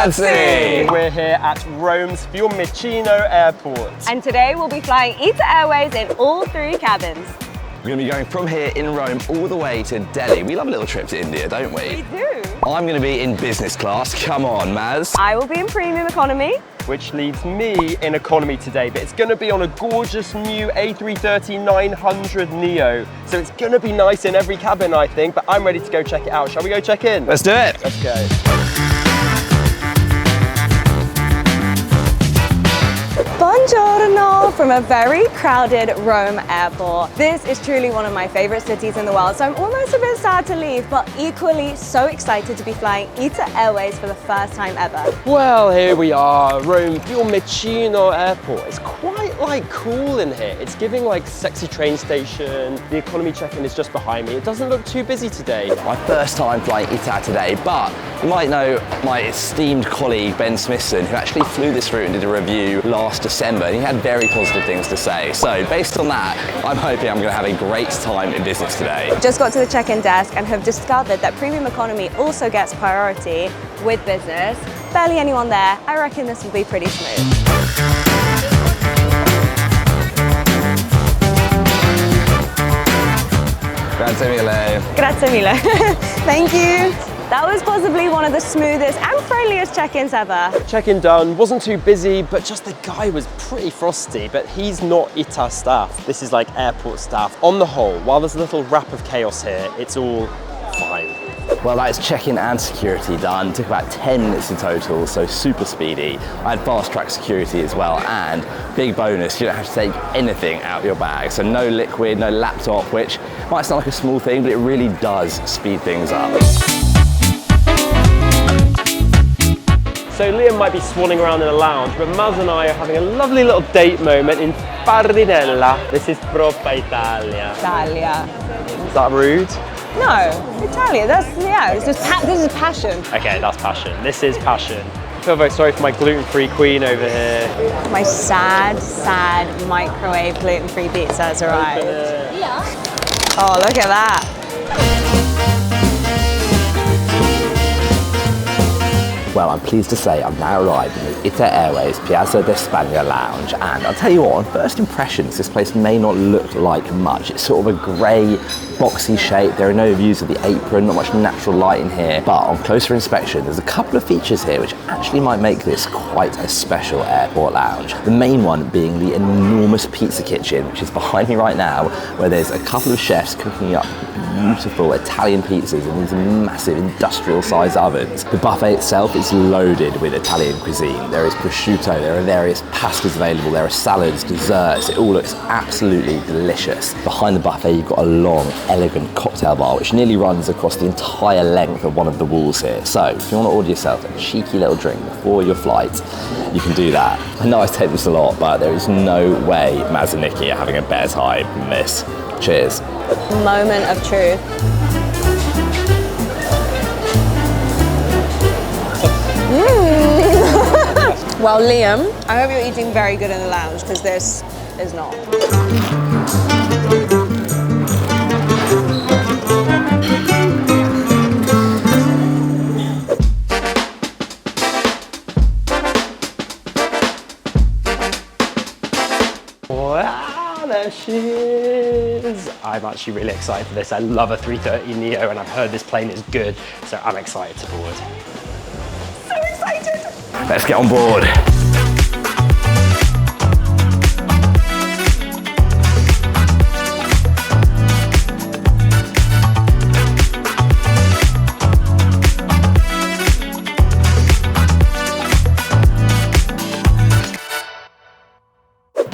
Ragazzi! We're here at Rome's Fiumicino Airport. And today we'll be flying ITA Airways in all 3 cabins. We're going to be going from here in Rome all the way to Delhi. We love a little trip to India, don't we? We do. I'm going to be in business class. Come on, Maz. I will be in premium economy. Which leaves me in economy today, but it's going to be on a gorgeous new A330-900neo. So it's going to be nice in every cabin, I think, but I'm ready to go check it out. Shall we go check in? Let's do it. Let's go. Buongiorno from a very crowded Rome airport. This is truly one of my favorite cities in the world, so I'm almost a bit sad to leave, but equally so excited to be flying ITA Airways for the first time ever. Well, here we are, Rome Fiumicino Airport. It's quite like cool in here. It's giving like sexy train station. The economy check-in is just behind me. It doesn't look too busy today. My first time flying ITA today, but you might know my esteemed colleague Ben Smithson, who actually flew this route and did a review last December, and he had very positive things to say. So based on that, I'm hoping I'm going to have a great time in business today. Just got to the check-in desk and have discovered that premium economy also gets priority with business. Barely anyone there. I reckon this will be pretty smooth. Grazie mille. Grazie mille. Thank you. That was possibly one of the smoothest and friendliest check-ins ever. Check-in done, wasn't too busy, but just the guy was pretty frosty, but he's not ITA staff. This is like airport staff. On the whole, while there's a little wrap of chaos here, it's all fine. Well, that's check-in and security done. Took about 10 minutes in total, so super speedy. I had fast-track security as well, and big bonus, you don't have to take anything out of your bag. So no liquid, no laptop, which might sound like a small thing, but it really does speed things up. So Liam might be swanning around in a lounge, but Maz and I are having a lovely little date moment in Farinella. This is Troppa Italia. Italia. Is that rude? No, Italia, this is passion. Okay, that's passion. This is passion. I feel very sorry for my gluten-free queen over here. My sad microwave gluten-free pizza has arrived. Oh, look at that. Well, I'm pleased to say I've now arrived in the ITA Airways Piazza d'Espagna lounge, and I'll tell you what, on first impressions, this place may not look like much. It's sort of a grey, boxy shape. There are no views of the apron, not much natural light in here, but on closer inspection, there's a couple of features here which actually might make this quite a special airport lounge. The main one being the enormous pizza kitchen, which is behind me right now, where there's a couple of chefs cooking up beautiful Italian pizzas in these massive industrial-sized ovens. The buffet itself is loaded with Italian cuisine. There is prosciutto, there are various pastas available, there are salads, desserts. It all looks absolutely delicious. Behind the buffet, you've got a long, elegant cocktail bar, which nearly runs across the entire length of one of the walls here. So if you want to order yourself a cheeky little drink before your flight, you can do that. I know I say this a lot, but there is no way Maz and Nicky are having a better time than this. Cheers. Moment of truth. Well, Liam, I hope you're eating very good in the lounge, because this is not. Wow, there she is. I'm actually really excited for this. I love a 330neo, and I've heard this plane is good, so I'm excited to board. So excited! Let's get on board.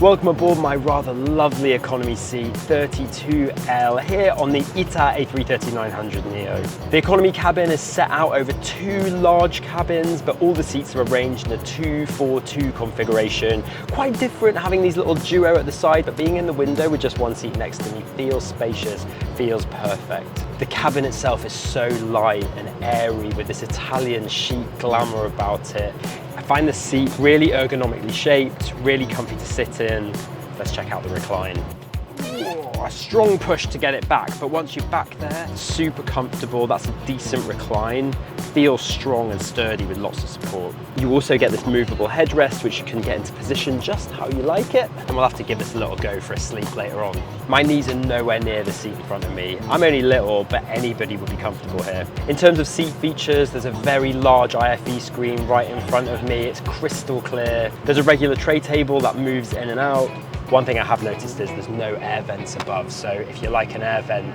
Welcome aboard my rather lovely economy seat 32L here on the ITA A330-900neo. The economy cabin is set out over 2 large cabins, but all the seats are arranged in a 2-4-2 configuration. Quite different having these little duo at the side, but being in the window with just one seat next to me feels spacious, feels perfect. The cabin itself is so light and airy with this Italian chic glamour about it. I find the seat really ergonomically shaped, really comfy to sit in. Let's check out the recline. A strong push to get it back, but once you're back there, super comfortable. That's a decent recline. feels strong and sturdy with lots of support. You also get this movable headrest, which you can get into position just how you like it. And we'll have to give this a little go for a sleep later on. My knees are nowhere near the seat in front of me. I'm only little, but anybody would be comfortable here. In terms of seat features, there's a very large IFE screen right in front of me. It's crystal clear. There's a regular tray table that moves in and out. One thing I have noticed is there's no air vents above, so if you like an air vent,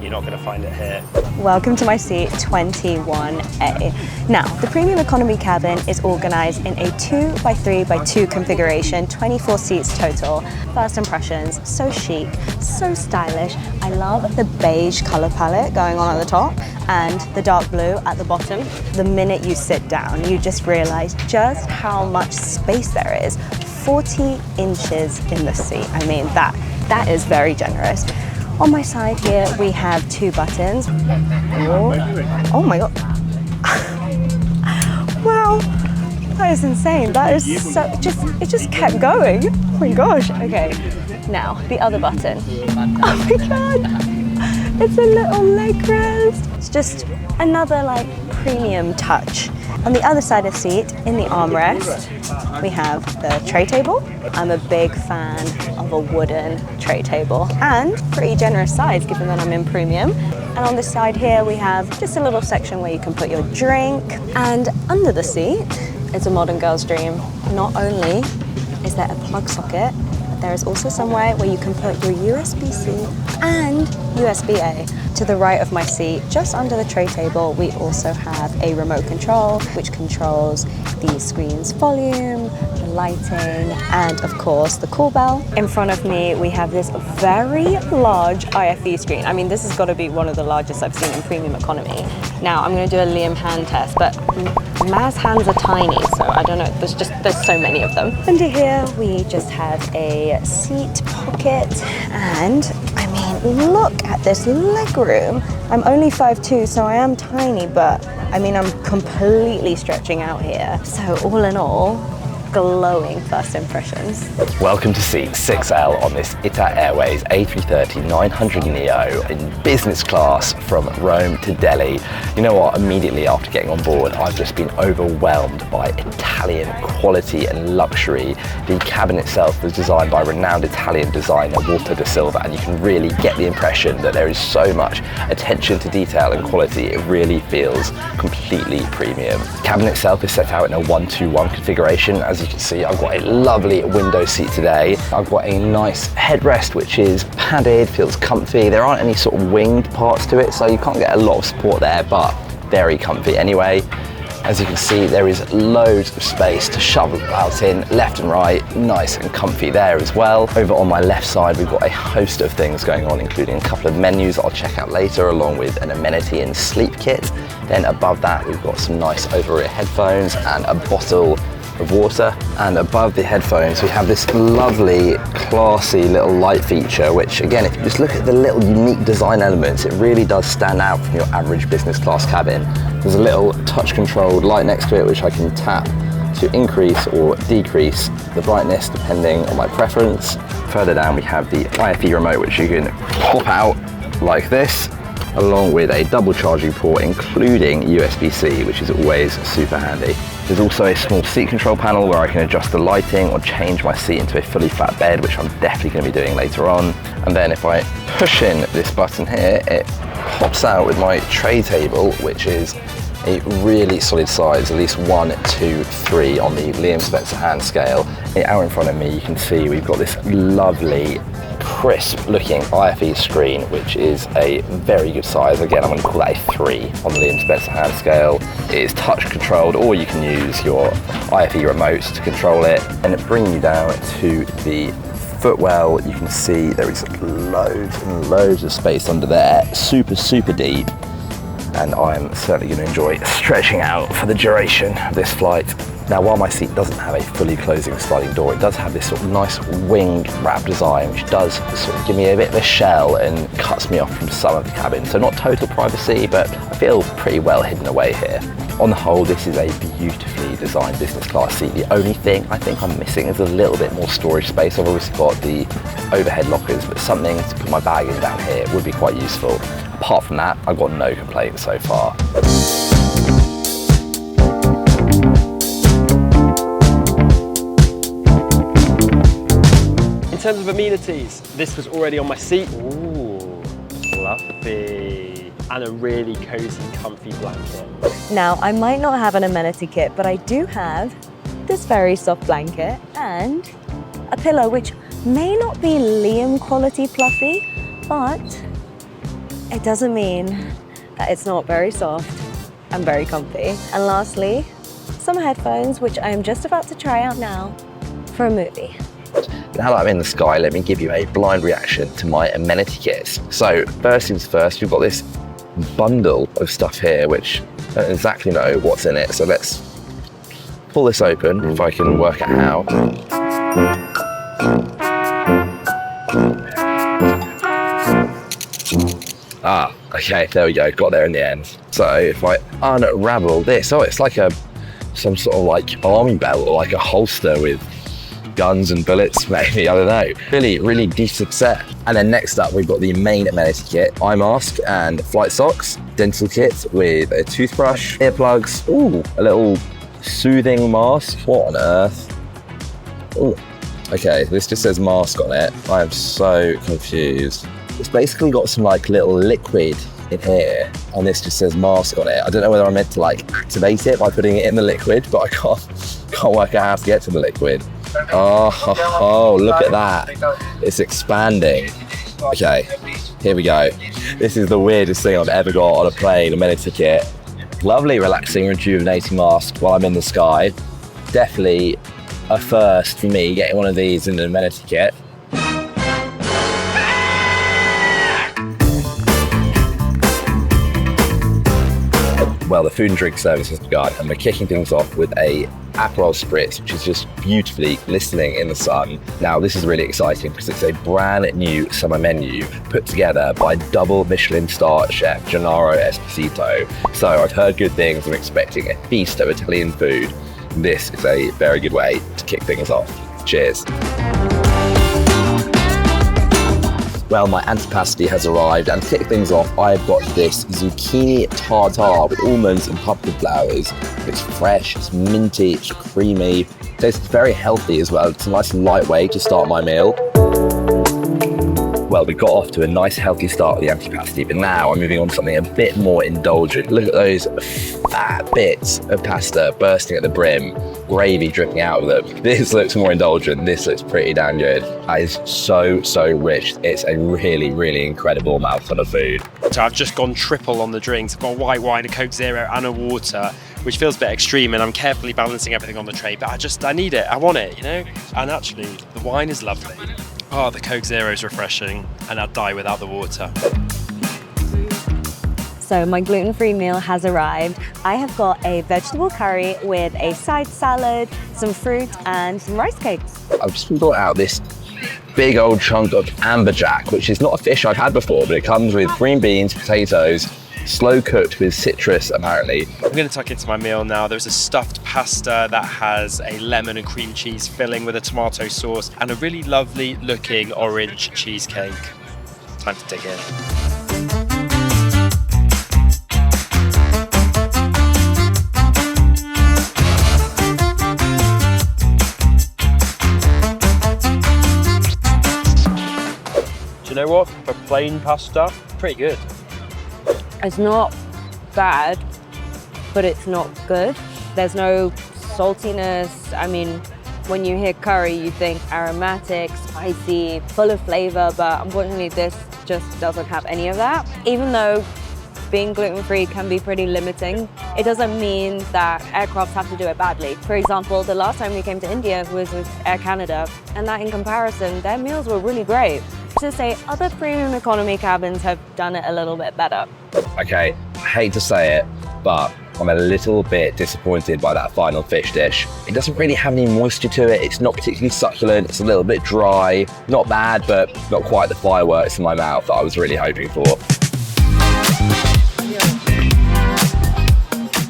you're not going to find it here. Welcome to my seat 21A. Now, the premium economy cabin is organized in a 2x3x2 configuration, 24 seats total. First impressions, so chic, so stylish. I love the beige color palette going on at the top and the dark blue at the bottom. The minute you sit down, you just realize just how much space there is. 40 inches in the seat. I mean, that is very generous. On my side here, we have two buttons. Oh my God. Wow, that is insane. That is so, it just kept going. Oh my gosh, okay. Now, the other button. Oh my God, it's a little leg rest. It's just another like premium touch. On the other side of the seat, in the armrest, we have the tray table. I'm a big fan of a wooden tray table and pretty generous size given that I'm in premium. And on this side here, we have just a little section where you can put your drink. And under the seat, it's a modern girl's dream. Not only is there a plug socket, but there is also somewhere where you can put your USB-C and USB-A. To the right of my seat, just under the tray table, we also have a remote control, which controls the screen's volume, the lighting, and of course the call bell. In front of me, we have this very large IFE screen. I mean, this has got to be one of the largest I've seen in premium economy. Now, I'm going to do a Liam hand test, but Maz's hands are tiny, so I don't know, there's so many of them. Under here, we just have a seat pocket, and I mean, look at this leg room. I'm only 5'2", so I am tiny, but I mean, I'm completely stretching out here. So all in all, glowing first impressions. Welcome to seat 6L on this ITA Airways A330-900neo in business class from Rome to Delhi. You know what, immediately after getting on board, I've just been overwhelmed by Italian quality and luxury. The cabin itself was designed by renowned Italian designer Walter de Silva, and you can really get the impression that there is so much attention to detail and quality. It really feels completely premium. The cabin itself is set out in a 1-2-1 configuration. As you can see, I've got a lovely window seat today. I've got a nice headrest which is padded, feels comfy. There aren't any sort of winged parts to it, so you can't get a lot of support there, but very comfy anyway. As you can see, there is loads of space to shove about in left and right, nice and comfy there as well. Over on my left side, we've got a host of things going on, including a couple of menus that I'll check out later, along with an amenity and sleep kit. Then above that, we've got some nice over-ear headphones and a bottle of water. And above the headphones, we have this lovely, classy little light feature, which again, if you just look at the little unique design elements, it really does stand out from your average business class cabin. There's a little touch controlled light next to it, which I can tap to increase or decrease the brightness depending on my preference. Further down, we have the IFE remote, which you can pop out like this, along with a double charging port, including USB-C, which is always super handy. There's also a small seat control panel where I can adjust the lighting or change my seat into a fully flat bed, which I'm definitely going to be doing later on. And then if I push in this button here, it pops out with my tray table, which is a really solid size, at least 1, 2, 3 on the Liam Spencer hand scale. Out in front of me, you can see we've got this lovely, crisp looking IFE screen, which is a very good size. Again, I'm going to call that a 3 on the Liam Spencer hand scale. It is touch controlled, or you can use your IFE remotes to control it. And it brings you down to the footwell. You can see there is loads and loads of space under there, super deep. And I'm certainly going to enjoy stretching out for the duration of this flight. Now, while my seat doesn't have a fully closing sliding door, it does have this sort of nice wing wrap design, which does sort of give me a bit of a shell and cuts me off from some of the cabin. So not total privacy, but I feel pretty well hidden away here. On the whole, this is a beautifully designed business class seat. The only thing I think I'm missing is a little bit more storage space. I've obviously got the overhead lockers, but something to put my bag in down here would be quite useful. Apart from that, I've got no complaints so far. terms of amenities, this was already on my seat. Ooh, fluffy. And a really cozy, comfy blanket. Now, I might not have an amenity kit, but I do have this very soft blanket and a pillow, which may not be Liam quality fluffy, but it doesn't mean that it's not very soft and very comfy. And lastly, some headphones, which I am just about to try out now for a movie. Now that I'm in the sky, let me give you a blind reaction to my amenity kits. So first things first, we've got this bundle of stuff here, which I don't exactly know what's in it. So let's pull this open, if I can work it out. Ah, okay, there we go, got there in the end. So if I unravel this, oh, it's like some sort of like army belt or like a holster with guns and bullets, maybe, I don't know. Really decent set. And then next up, we've got the main amenity kit, eye mask and flight socks, dental kit with a toothbrush, earplugs, ooh, a little soothing mask. What on earth? Ooh. Okay, this just says mask on it. I am so confused. It's basically got some like little liquid in here, and this just says mask on it. I don't know whether I'm meant to like activate it by putting it in the liquid, but I can't work out how to get to the liquid. Oh, look at that. It's expanding. Okay, here we go. This is the weirdest thing I've ever got on a plane, amenity kit. Lovely, relaxing, rejuvenating mask while I'm in the sky. Definitely a first for me, getting one of these in an amenity kit. Well, the food and drink service has begun, and we're kicking things off with a Aperol Spritz, which is just beautifully glistening in the sun. Now, this is really exciting because it's a brand new summer menu put together by double Michelin star chef Gennaro Esposito. So I've heard good things. I'm expecting a feast of Italian food. This is a very good way to kick things off. Cheers. Well, my antipasti has arrived, and to kick things off, I've got this zucchini tartare with almonds and pumpkin flowers. It's fresh, it's minty, it's creamy. Tastes very healthy as well. It's nice and lightweight to start my meal. Well, we got off to a nice healthy start with the antipasti, but now I'm moving on to something a bit more indulgent. Look at those fat bits of pasta bursting at the brim, gravy dripping out of them. This looks more indulgent. This looks pretty damn good. That is so rich. It's a really incredible mouthful of food. So I've just gone triple on the drinks. I've got a white wine, a Coke Zero and a water, which feels a bit extreme, and I'm carefully balancing everything on the tray, but I need it, I want it, you know? And actually, the wine is lovely. Oh, the Coke Zero is refreshing, and I'd die without the water. So my gluten-free meal has arrived. I have got a vegetable curry with a side salad, some fruit, and some rice cakes. I've just brought out this big old chunk of amberjack, which is not a fish I've had before, but it comes with green beans, potatoes, slow cooked with citrus, apparently. I'm going to tuck into my meal now. There's a stuffed pasta that has a lemon and cream cheese filling with a tomato sauce and a really lovely looking orange cheesecake. Time to dig in. Do you know what? For plain pasta, pretty good. It's not bad, but it's not good. There's no saltiness. I mean, when you hear curry, you think aromatic, spicy, full of flavor, but unfortunately this just doesn't have any of that. Even though being gluten-free can be pretty limiting, it doesn't mean that aircrafts have to do it badly. For example, the last time we came to India was with Air Canada, and that in comparison, their meals were really great. To say other premium economy cabins have done it a little bit better. Okay, I hate to say it, but I'm a little bit disappointed by that final fish dish. It doesn't really have any moisture to it. It's not particularly succulent. It's a little bit dry. Not bad, but not quite the fireworks in my mouth that I was really hoping for.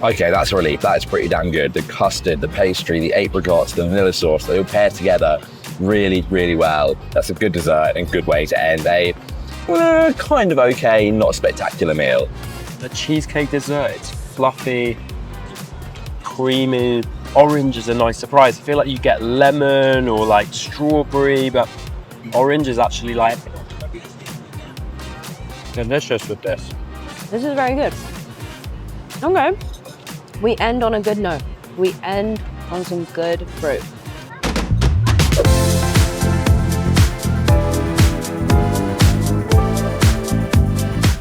Okay, that's a relief. That is pretty damn good. The custard, the pastry, the apricots, the vanilla sauce, they all pair together really well. That's a good dessert and good way to end a kind of okay, not spectacular meal. The cheesecake dessert, it's fluffy, creamy. Orange is a nice surprise. I feel like you get lemon or like strawberry, but Orange is actually like delicious with this. This is very good. Okay. We end on a good note. We end on some good fruit.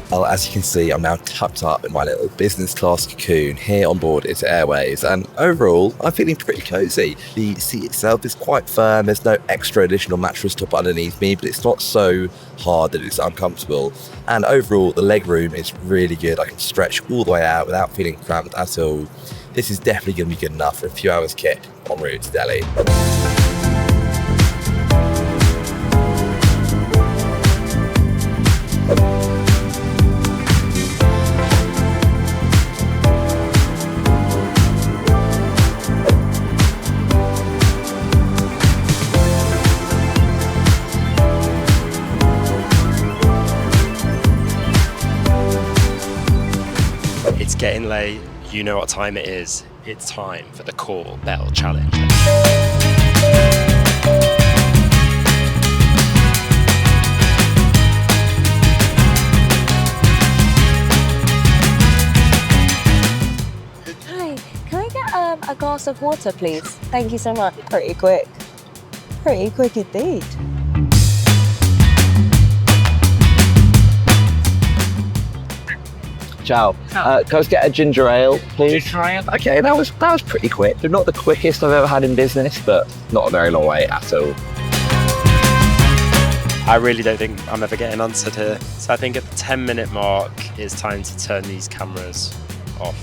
Well, as you can see, I'm now tucked up in my little business class cocoon here on board ITA Airways, and overall, I'm feeling pretty cozy. The seat itself is quite firm, there's no extra additional mattress top underneath me, but it's not so hard that it's uncomfortable. And overall, the leg room is really good. I can stretch all the way out without feeling cramped at all. This is definitely going to be good enough for a few hours kit en route to Delhi. It's getting late. You know what time it is. It's time for the Call Bell Challenge. Hi, can I get a glass of water, please? Thank you so much. Pretty quick. Pretty quick indeed. Ciao. Can I just get a ginger ale, please? Ginger ale? Okay, that was pretty quick. They're not the quickest I've ever had in business, but not a very long way at all. I really don't think I'm ever getting answered here. So I think at the 10-minute mark, it's time to turn these cameras off.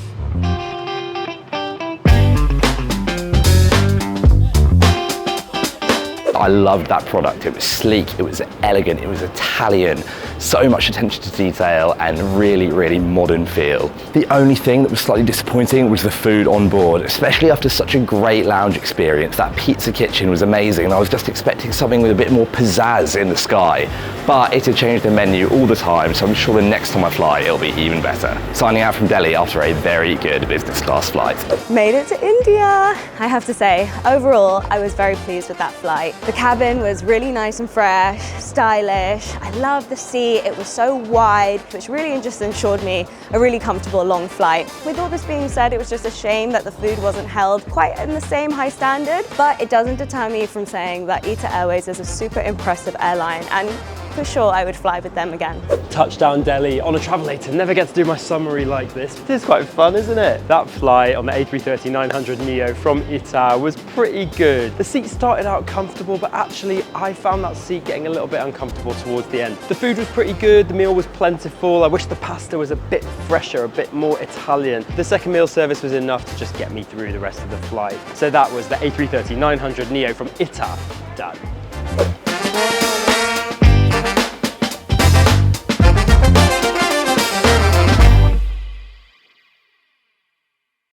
I loved that product. It was sleek, it was elegant, it was Italian, so much attention to detail and really, really modern feel. The only thing that was slightly disappointing was the food on board, especially after such a great lounge experience. That pizza kitchen was amazing and I was just expecting something with a bit more pizzazz in the sky. But it had changed the menu all the time, so I'm sure the next time I fly, it'll be even better. Signing out from Delhi after a very good business class flight. Made it to India. I have to say, overall, I was very pleased with that flight. The cabin was really nice and fresh, stylish. I loved the seat. It was so wide, which really just ensured me a really comfortable long flight. With all this being said, it was just a shame that the food wasn't held quite in the same high standard, but it doesn't deter me from saying that ITA Airways is a super impressive airline, and for sure I would fly with them again. Touchdown Delhi on a travelator. Never get to do my summary like this. It is quite fun, isn't it? That flight on the A330-900neo from ITA was pretty good. The seat started out comfortable, but actually I found that seat getting a little bit uncomfortable towards the end. The food was pretty good, the meal was plentiful. I wish the pasta was a bit fresher, a bit more Italian. The second meal service was enough to just get me through the rest of the flight. So that was the A330-900neo from ITA done.